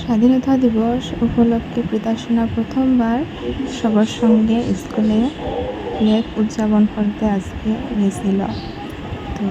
স্বাধীনতা দিবস উপলক্ষে প্রীতাসোনা প্রথমবার সবার সঙ্গে স্কুলে ফ্ল্যাগ উদযাপন করতে আজকে গেছিল। তো